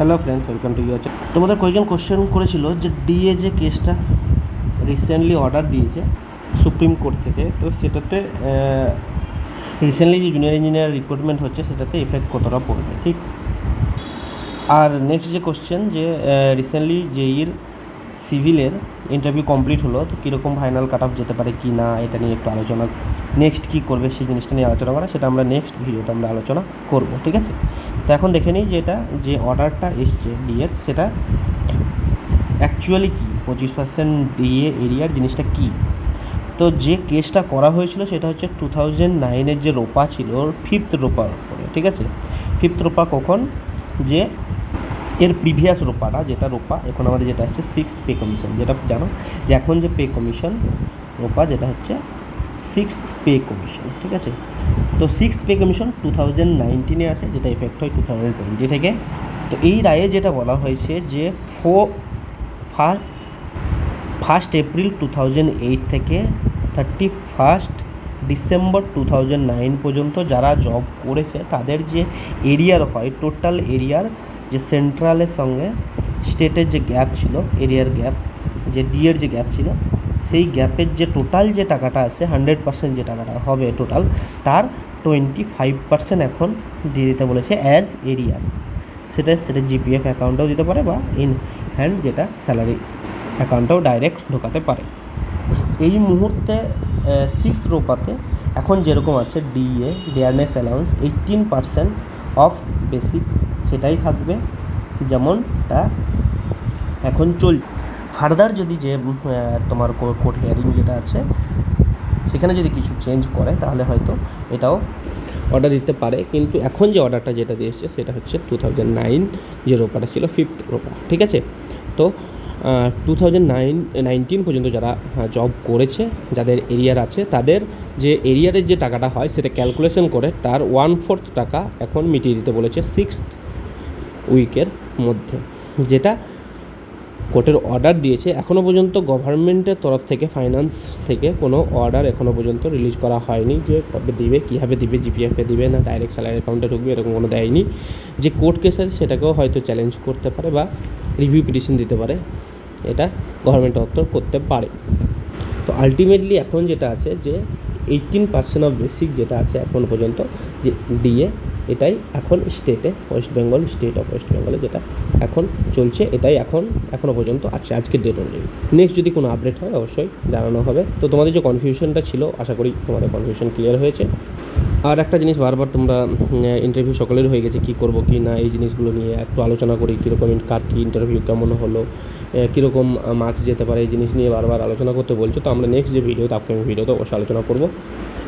Hello friends, welcome to your channel. তোমাদের কয়েকজন question করেছিল যে ডিএ যে কেসটা রিসেন্টলি অর্ডার দিয়েছে সুপ্রিম কোর্ট থেকে, তো সেটাতে রিসেন্টলি যে জুনিয়র ইঞ্জিনিয়ার রিক্রুটমেন্ট হচ্ছে সেটাতে এফেক্ট কতটা পড়বে, ঠিক। আর নেক্সট যে কোশ্চেন যে রিসেন্টলি জেইর সিভিলের ইন্টারভিউ কমপ্লিট হলো, তো কীরকম ফাইনাল কাট অফ যেতে পারে কি না, এটা নিয়ে একটু আলোচনা, নেক্সট কী করবে সেই জিনিসটা নিয়ে আলোচনা করা, সেটা আমরা নেক্সট ভিডিওতে আমরা আলোচনা করব, ঠিক আছে। তো এখন দেখে নিই যে এটা যে অর্ডারটা এসছে ডিএর, সেটা অ্যাকচুয়ালি কী, 25% ডিএ এরিয়ার জিনিসটা কী। তো যে কেসটা করা হয়েছিল সেটা হচ্ছে 2009 যে রোপা ছিল ওর 5th রোপার উপরে, ঠিক আছে। 5th রোপা কখন, যে এর প্রিভিয়াস রোপাটা যেটা রোপা এখন আমাদের যেটা আসছে 6th পে কমিশন, যেটা জানো যে এখন যে পে কমিশন রোপা যেটা হচ্ছে 6th পে কমিশন, ঠিক আছে। তো 6th পে কমিশন 2019 আছে, যেটা এফেক্ট হয় 2020 থেকে। তো এই রায়ে যেটা বলা হয়েছে যে 1 এপ্রিল 2008 থেকে 31 ডিসেম্বর 2009 পর্যন্ত যারা জব করেছে তাদের যে এরিয়ার হয়, টোটাল এরিয়ার যে সেন্ট্রালের সঙ্গে স্টেটের যে গ্যাপ ছিল, এরিয়ার গ্যাপ, যে ডিএর যে গ্যাপ ছিল, সেই গ্যাপের যে টোটাল যে টাকাটা আছে 100% যে টাকাটা হবে টোটাল, তার 25% এখন দিয়ে দিতে বলেছে অ্যাজ এরিয়ার। সেটা জিপিএফ অ্যাকাউন্টেও দিতে পারে বা ইন হ্যান্ড যেটা স্যালারি অ্যাকাউন্টেও ডাইরেক্ট ঢোকাতে পারে। এই মুহূর্তে 6th রোপাতে এখন যেরকম আছে DA dearness allowance 18% of basic, সেটাই থাকবে যেমনটা এখন ফার্দার যদি যে তোমার কোর্ট হিয়ারিং যেটা আছে সেখানে যদি কিছু চেঞ্জ করে তাহলে হয়তো এটাও অর্ডার দিতে পারে, কিন্তু এখন যে অর্ডারটা যেটা দিয়েছে সেটা হচ্ছে 2009 যে রোপাটা ছিল 5th রোপা, ঠিক আছে। তো 2019 পর্যন্ত যারা জব করেছে, যাদের এরিয়ার আছে, তাদের যে এরিয়ারের যে টাকাটা হয় সেটা ক্যালকুলেশন করে তার 1/4 টাকা এখন মিটিয়ে দিতে বলেছে 6th উইকের মধ্যে, যেটা কোর্টের অর্ডার দিয়েছে। এখনও পর্যন্ত গভর্নমেন্টের তরফ থেকে, ফাইন্যান্স থেকে কোনো অর্ডার এখনও পর্যন্ত রিলিজ করা হয়নি যে কবে দিবে, কীভাবে দিবে, জিপিএফে দিবে না ডাইরেক্ট স্যালারি অ্যাকাউন্টে ঢুকবে, এরকম কোনো দেয়নি। যে কোর্ট কেস আছে সেটাকেও হয়তো চ্যালেঞ্জ করতে পারে বা রিভিউ পিটিশন দিতে পারে, এটা গভর্নমেন্ট তরফ করতে পারে। তো আলটিমেটলি এখন যেটা আছে যে 18% অফ বেসিক যেটা আছে এখন পর্যন্ত যে ডিএ, এটাই এখন স্টেটে West Bengal, state of West বেঙ্গলে যেটা এখন চলছে, এটাই এখনও পর্যন্ত আছে আজকের ডেট অনুযায়ী। নেক্সট যদি কোনো আপডেট হয় অবশ্যই জানানো হবে। তো তোমাদের যে কনফিউশনটা ছিল, আশা করি তোমাদের কনফিউশন ক্লিয়ার হয়েছে। আর একটা জিনিস বারবার তোমরা ইন্টারভিউ সকলের হয়ে গেছে, কী করবো কি না, এই জিনিসগুলো নিয়ে একটু আলোচনা করি, কীরকম কার কী ইন্টারভিউ কেমন হলো, কীরকম মার্কস যেতে পারে, এই জিনিস নিয়ে বারবার আলোচনা করতে বলছো। তো আমরা নেক্সট যে ভিডিওতে, আপকামিং ভিডিওতে অবশ্যই আলোচনা করবো।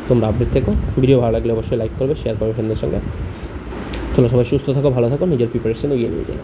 তোমরা আপডেট থেকো, ভিডিও ভালো লাগলে অবশ্যই লাইক করবে, শেয়ার করবে ফ্রেন্ডদের সঙ্গে। চলো সবাই সুস্থ থাকো, ভালো থাকো, নিজের প্রিপারেশন এগিয়ে নিয়ে যাও।